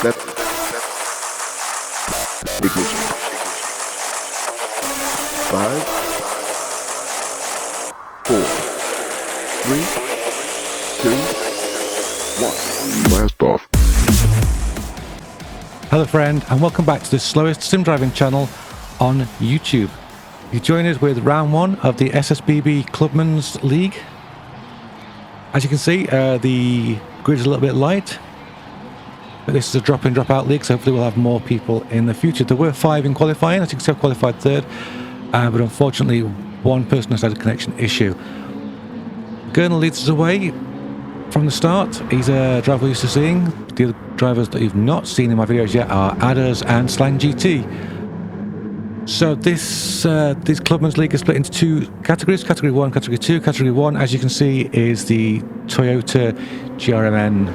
Left. Ignition. 5, 4, 3, 2, 1. Blast off. Hello friend, and welcome back to the slowest sim driving channel on YouTube. You join us with round 1 of the SSBB Clubman's League. As you can see, the grid is a little bit light, but this is a drop-in drop-out league, so hopefully we'll have more people in the future. There were 5 in qualifying. As you can see, I've qualified 3rd, but unfortunately one person has had a connection issue. Gran leads us away from the start. He's a driver we're used to seeing. The other drivers that you've not seen in my videos yet are Adders and Slang GT. So this Clubman's League is split into 2 categories, Category 1, Category 2. Category 1, as you can see, is the Toyota GRMN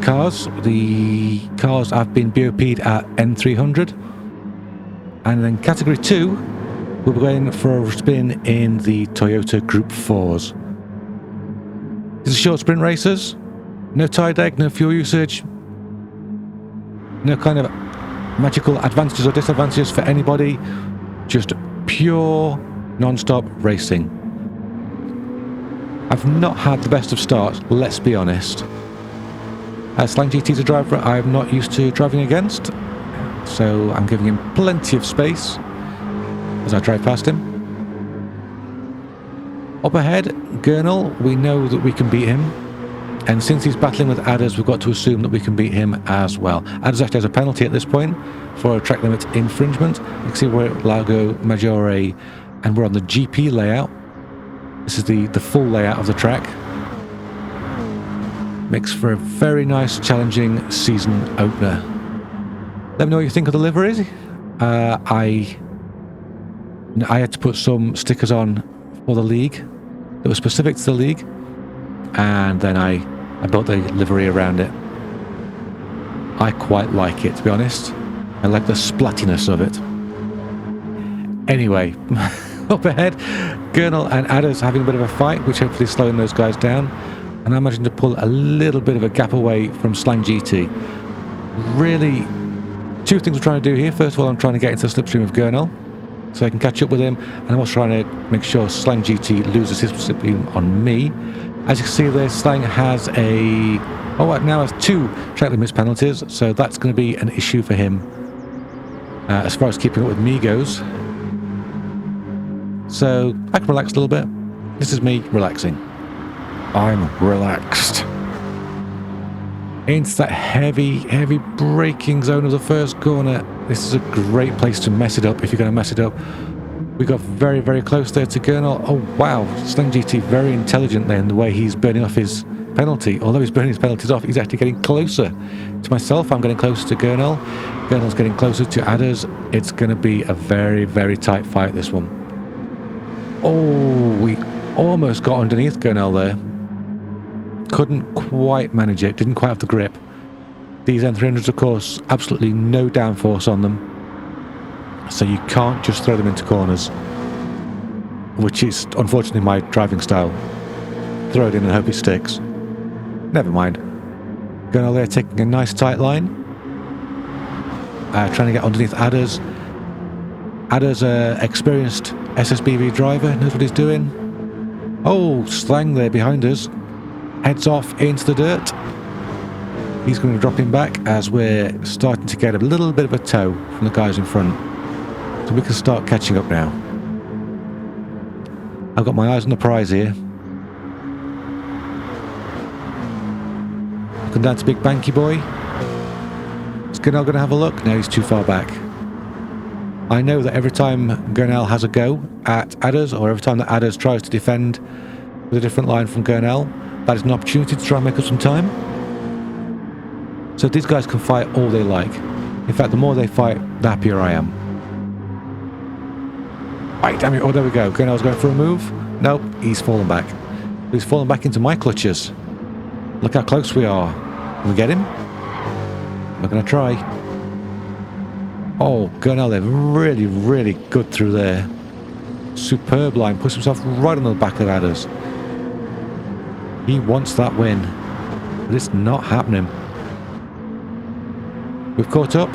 cars. The cars have been BOP'd at N300. And then Category 2, we'll be going for a spin in the Toyota Group 4s. These are short sprint races, no tie deck, no fuel usage, no kind of magical advantages or disadvantages for anybody, just pure non-stop racing. I've not had the best of starts, let's be honest. As Slang GT's a driver I'm not used to driving against, so I'm giving him plenty of space as I drive past him. Up ahead, Gran, we know that we can beat him, and since he's battling with Adders, we've got to assume that we can beat him as well. Adders actually has a penalty at this point for a track limit infringement. You can see we're at Lago Maggiore, and we're on the GP layout. This is the full layout of the track. Makes for a very nice, challenging season opener. Let me know what you think of the liveries. I had to put some stickers on for the league that was specific to the league, and then I built the livery around it. I quite like it, to be honest. I like the splattiness of it. Anyway, up ahead, Gran and Adders having a bit of a fight, which hopefully is slowing those guys down, and I'm managing to pull a little bit of a gap away from Slang GT. Really, 2 things I'm trying to do here. First of all, I'm trying to get into the slipstream of Gran, so I can catch up with him, and I'm also trying to make sure Slang GT loses his slipstream on me. As you can see there, Slang has now has 2 track limits penalties, so that's going to be an issue for him as far as keeping up with me goes. So I can relax a little bit. This is me relaxing. I'm relaxed. Into that heavy braking zone of the first corner. This is a great place to mess it up if you're going to mess it up. We got very, very close there to Gran. Oh wow, Slang GT very intelligent there in the way he's burning off his penalty. Although he's burning his penalties off, he's actually getting closer to myself. I'm getting closer to Gran. Gran's getting closer to Adders. It's going to be a very, very tight fight, this one. Oh, we almost got underneath Gran there. Couldn't quite manage it, didn't quite have the grip. These N300s, of course, absolutely no downforce on them, so you can't just throw them into corners, which is unfortunately my driving style. Throw it in and hope it sticks. Never mind. Going there, taking a nice tight line, trying to get underneath Adders. Adders, experienced SSBB driver, knows what he's doing. Oh, Slang there behind us. Heads off into the dirt. He's going to drop him back as we're starting to get a little bit of a tow from the guys in front. So we can start catching up now. I've got my eyes on the prize here. Looking down to Big Banky Boy. Is Gran going to have a look? No, he's too far back. I know that every time Gran has a go at Adders, or every time that Adders tries to defend with a different line from Gran, that is an opportunity to try and make up some time. So these guys can fight all they like. In fact, the more they fight, the happier I am. Right, damn it. Oh, there we go. Gran's going for a move. Nope, he's fallen back. He's fallen back into my clutches. Look how close we are. Can we get him? We're going to try. Oh, Gran there. Really, really good through there. Superb line. Puts himself right on the back of Adders. He wants that win, but it's not happening. We've caught up.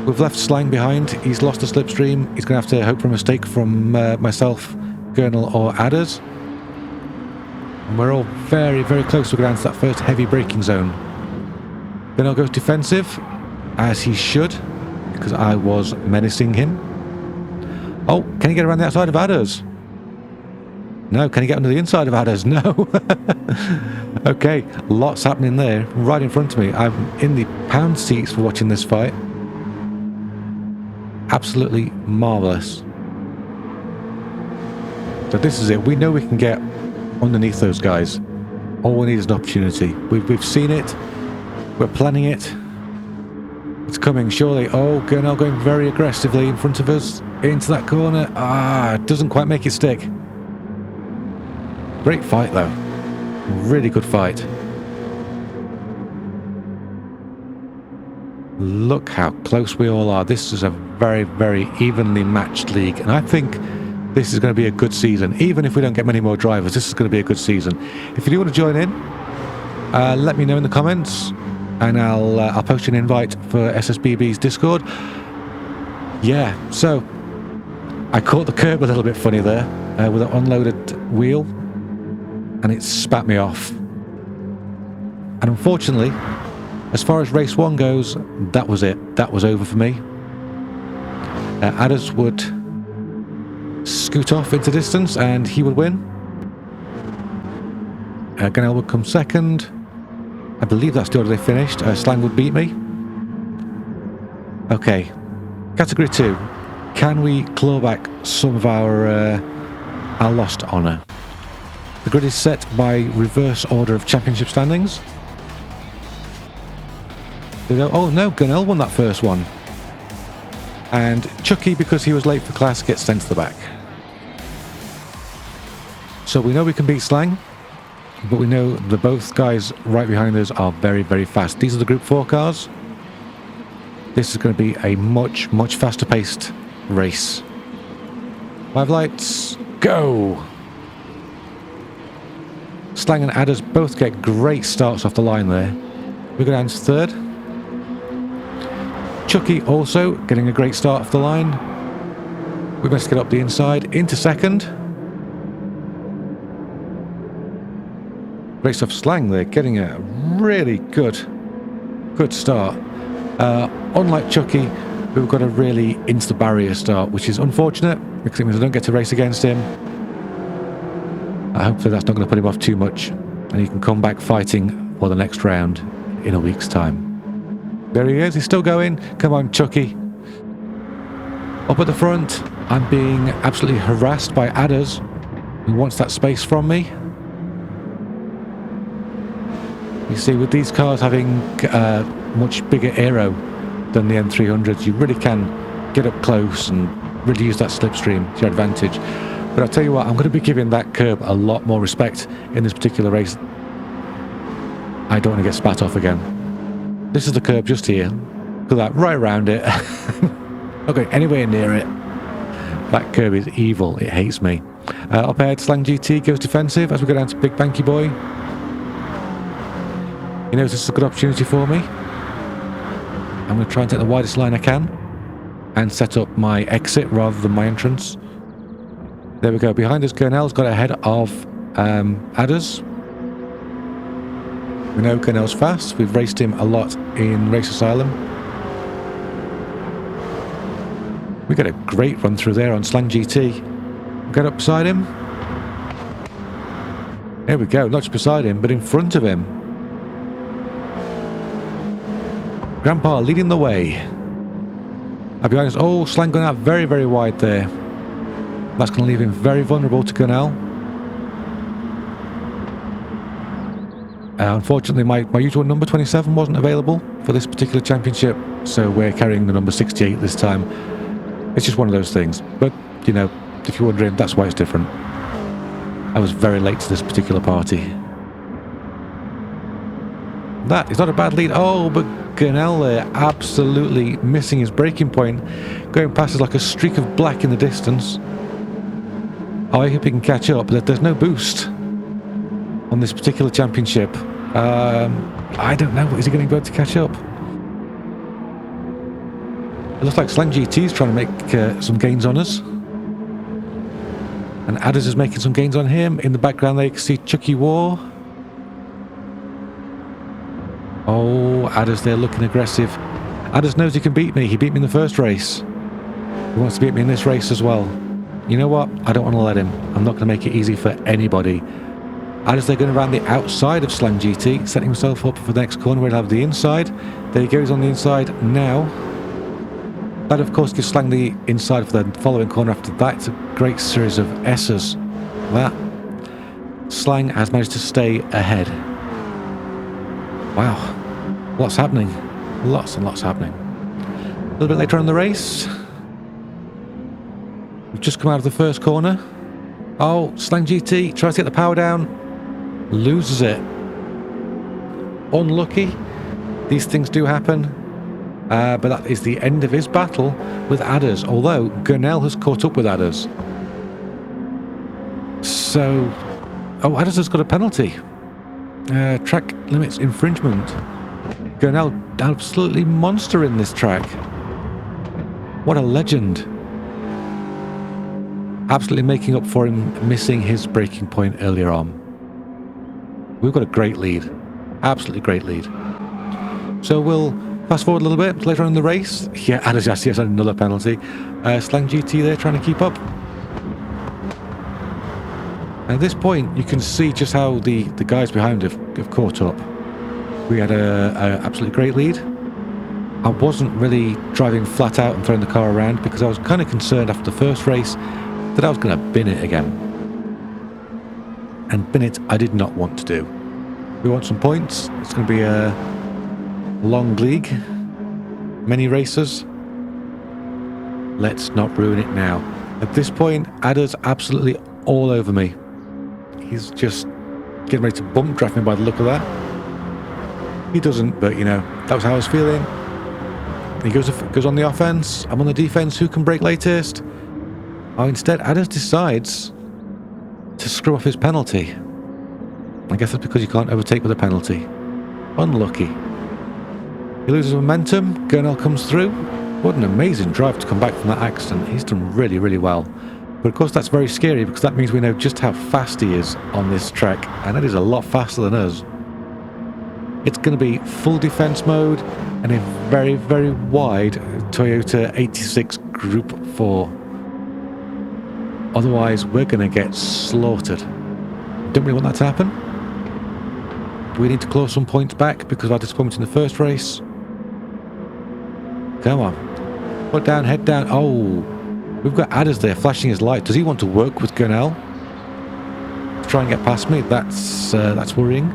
We've left Slang behind. He's lost the slipstream. He's going to have to hope for a mistake from myself, Gurnall or Adders. And we're all very, very close to getting to that first heavy braking zone. Gurnall goes defensive, as he should, because I was menacing him. Oh, can he get around the outside of Adders? No. Can he get under the inside of Adders? No. Okay, lots happening there, right in front of me. I'm in the pound seats for watching this fight. Absolutely marvellous. So this is it. We know we can get underneath those guys. All we need is an opportunity. We've seen it. We're planning it. It's coming, surely. Oh, Gurnall going very aggressively in front of us. Into that corner. Ah, doesn't quite make it stick. Great fight, though. Really good fight. Look how close we all are. This is a very, very evenly matched league. And I think this is going to be a good season. Even if we don't get many more drivers, this is going to be a good season. If you do want to join in, let me know in the comments. And I'll post you an invite for SSBB's Discord. Yeah, so I caught the curb a little bit funny there with an unloaded wheel. And it spat me off. And unfortunately, as far as race 1 goes, that was it. That was over for me. Adders would scoot off into distance and he would win. Gurnall would come second. I believe that's the order they finished. Slang would beat me. Okay. Category 2. Can we claw back some of our lost honour? The grid is set by reverse order of championship standings. Oh no, Gurnall won that first one. And Chucky, because he was late for class, gets sent to the back. So we know we can beat Slang, but we know the both guys right behind us are very, very fast. These are the Group 4 cars. This is going to be a much, much faster paced race. 5 lights, go! Slang and Adders both get great starts off the line there. We go down to third. Chucky also getting a great start off the line. We must get up the inside into second. Great stuff, Slang there, getting a really good start. Unlike Chucky, we've got a really into the barrier start, which is unfortunate because it means I don't get to race against him. Hopefully that's not going to put him off too much and he can come back fighting for the next round in a week's time. There he is, he's still going. Come on, Chucky. Up at the front, I'm being absolutely harassed by Adders, who wants that space from me. You see, with these cars having much bigger aero than the M300s, you really can get up close and really use that slipstream to your advantage. But I'll tell you what, I'm going to be giving that curb a lot more respect in this particular race. I don't want to get spat off again. This is the curb just here. Look at that, right around it. Not going anywhere near it. That curb is evil, it hates me. Up ahead, Slang GT goes defensive as we go down to Big Banky Boy. He knows this is a good opportunity for me. I'm going to try and take the widest line I can and set up my exit rather than my entrance. There we go. Behind us, Gurnall's got ahead of Adders. We know Gurnall's fast. We've raced him a lot in Race Asylum. We get a great run through there on Slang GT. Get up beside him. There we go. Not just beside him, but in front of him. Grandpa leading the way. Behind us, oh, Slang going out very, very wide there. That's going to leave him very vulnerable to Gurnall. Unfortunately, my usual number 27 wasn't available for this particular championship, so we're carrying the number 68 this time. It's just one of those things. But, you know, if you're wondering, that's why it's different. I was very late to this particular party. That is not a bad lead. Oh, but Gurnall there absolutely missing his braking point. Going past us like a streak of black in the distance. Oh, I hope he can catch up. There's no boost on this particular championship. I don't know. Is he going to be able to catch up? It looks like Slang GT's trying to make some gains on us. And Adders is making some gains on him. In the background there you can see Chucky War. Oh, Adders there looking aggressive. Adders knows he can beat me. He beat me in the first race. He wants to beat me in this race as well. You know what? I don't want to let him. I'm not going to make it easy for anybody. Adders they're going around the outside of Slang GT, setting himself up for the next corner where he'll have the inside. There he goes on the inside now. That of course gives Slang the inside for the following corner after that. It's a great series of S's. That Slang has managed to stay ahead. Wow, lots happening. Lots and lots happening. A little bit later on in the race. We've just come out of the first corner. Oh, Slang GT tries to get the power down. Loses it. Unlucky. These things do happen. But that is the end of his battle with Adders. Although Gurnell has caught up with Adders. So... Oh, Adders has got a penalty. Track limits infringement. Gurnell absolutely monster in this track. What a legend. Absolutely making up for him missing his braking point earlier on. We've got a great lead. Absolutely great lead. So we'll fast forward a little bit later on in the race. Yeah, Adders has another penalty. Slang GT there trying to keep up. At this point, you can see just how the guys behind have caught up. We had a absolutely great lead. I wasn't really driving flat out and throwing the car around because I was kind of concerned after the first race that I was going to bin it again. And bin it I did not want to do. We want some points. It's going to be a long league. Many races. Let's not ruin it now. At this point, Adders absolutely all over me. He's just getting ready to bump draft me by the look of that. He doesn't, but you know, that was how I was feeling. He goes on the offense. I'm on the defense. Who can brake latest? Oh, instead, Adders decides to screw off his penalty. I guess that's because you can't overtake with a penalty. Unlucky. He loses momentum. Gurnell comes through. What an amazing drive to come back from that accident. He's done really, really well. But of course that's very scary because that means we know just how fast he is on this track. And that is a lot faster than us. It's going to be full defense mode and a very, very wide Toyota 86 Group 4. Otherwise, we're going to get slaughtered. Don't really want that to happen. We need to claw some points back because of our disappointment in the first race. Come on. Foot down, head down. Oh, we've got Adders there flashing his light. Does he want to work with Gurnell? To try and get past me? That's worrying.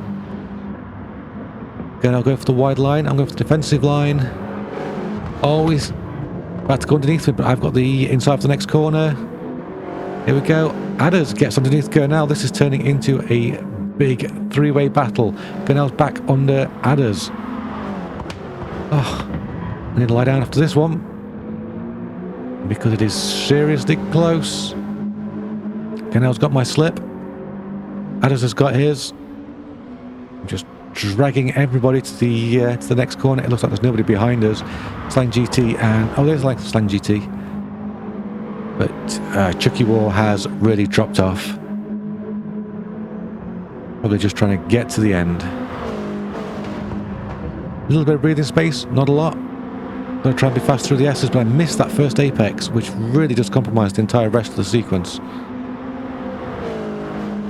Gurnell going for the wide line. I'm going for the defensive line. Oh, he's about to go underneath me, but I've got the inside of the next corner. Here we go. Adders gets underneath Gurnell. This is turning into a big three-way battle. Gurnell's back under Adders. Oh, I need to lie down after this one because it is seriously close. Gurnell's got my slip. Adders has got his. I'm just dragging everybody to the next corner. It looks like there's nobody behind us. Slang GT and... Oh, there's like Slang GT. But Chucky War has really dropped off. Probably just trying to get to the end. A little bit of breathing space, not a lot. I'm going to try and be fast through the S's, but I missed that first apex, which really just compromised the entire rest of the sequence.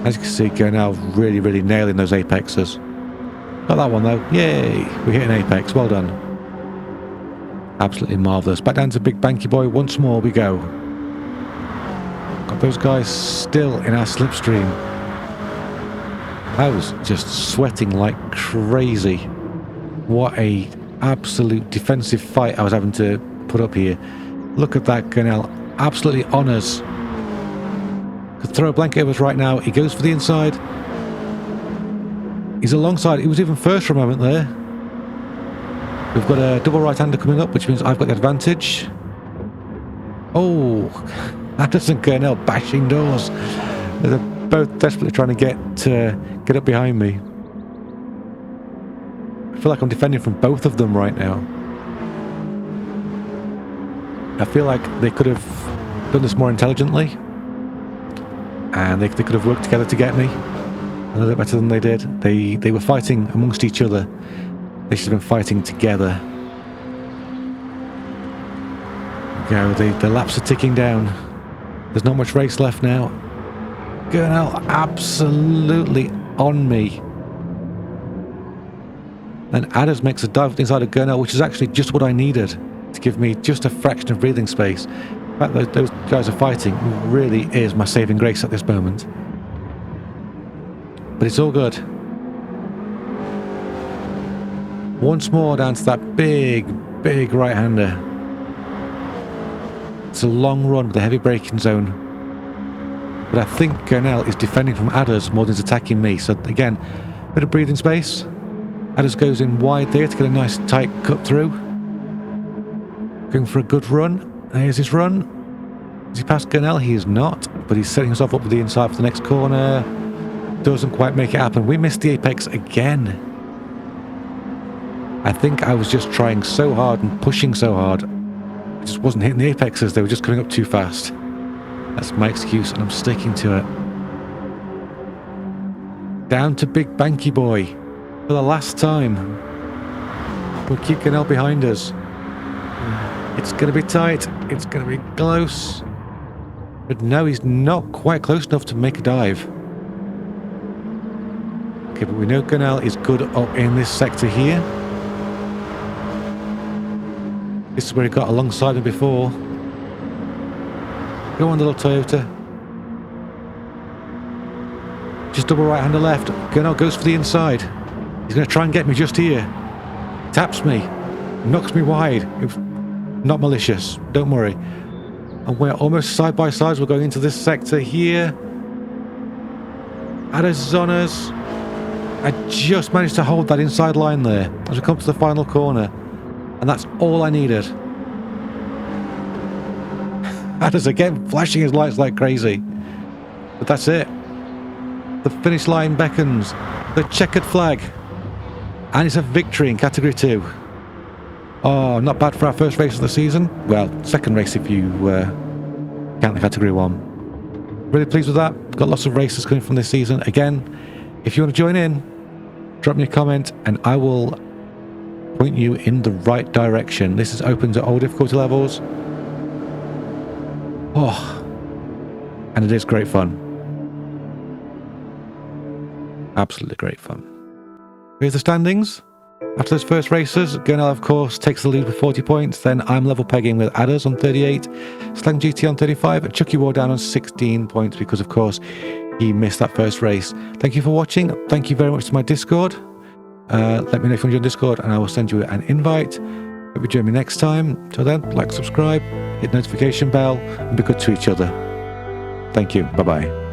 As you can see, Gurnell really, really nailing those apexes. Got that one though. Yay! We hit an apex. Well done. Absolutely marvellous. Back down to Big Banky Boy. Once more we go. Got those guys still in our slipstream. I was just sweating like crazy. What a absolute defensive fight I was having to put up here. Look at that, Gurnell. Absolutely on us. Could throw a blanket over us right now. He goes for the inside. He's alongside. He was even first for a moment there. We've got a double right-hander coming up, which means I've got the advantage. Oh, Adders and Gurnell bashing doors. They're both desperately trying to get up behind me. I feel like I'm defending from both of them right now. I feel like they could have done this more intelligently, and they could have worked together to get me a little bit better than they did. They were fighting amongst each other. They should have been fighting together. Go, the laps are ticking down. There's not much race left now. Gurnell absolutely on me. And Adders makes a dive inside of Gurnell, which is actually just what I needed to give me just a fraction of breathing space. The fact that those guys are fighting really is my saving grace at this moment. But it's all good. Once more down to that big right-hander. It's a long run with a heavy braking zone. But I think Gurnell is defending from Adders more than he's attacking me. So again, a bit of breathing space. Adders goes in wide there to get a nice tight cut through. Going for a good run. Here's his run. Is he past Gurnell? He is not. But he's setting himself up with the inside for the next corner. Doesn't quite make it happen. We missed the apex again. I think I was just trying so hard and pushing so hard. I just wasn't hitting the apexes. They were just coming up too fast. That's my excuse, and I'm sticking to it. Down to Big Banky Boy for the last time. We'll keep Gurnell behind us. It's going to be tight. It's going to be close. But no, he's not quite close enough to make a dive. Okay, but we know Gurnell is good up in this sector here. This is where he got alongside him before. Go on, little Toyota. Just double right-hander left. Gurnell goes for the inside. He's going to try and get me just here. Taps me. Knocks me wide. It was not malicious. Don't worry. And we're almost side by side. We're going into this sector here. Adders is on us. I just managed to hold that inside line there as we come to the final corner. And that's all I needed. Adders again flashing his lights like crazy. But that's it. The finish line beckons. The checkered flag. And it's a victory in Category 2. Oh, not bad for our first race of the season. Well, second race if you count the Category 1. Really pleased with that. Got lots of races coming from this season. Again, if you want to join in, drop me a comment and I will point you in the right direction. This is open to all difficulty levels. Oh, and it is great fun. Absolutely great fun. Here's the standings. After those first races, Gurnell of course takes the lead with 40 points. Then I'm level pegging with Adders on 38, Slang GT on 35, and Chucky War down on 16 points because of course he missed that first race. Thank you for watching. Thank you very much to my Discord. Let me know if you want to join Discord and I will send you an invite. Hope you join me next time. Till then, like, subscribe, hit the notification bell, and be good to each other. Thank you. Bye-bye.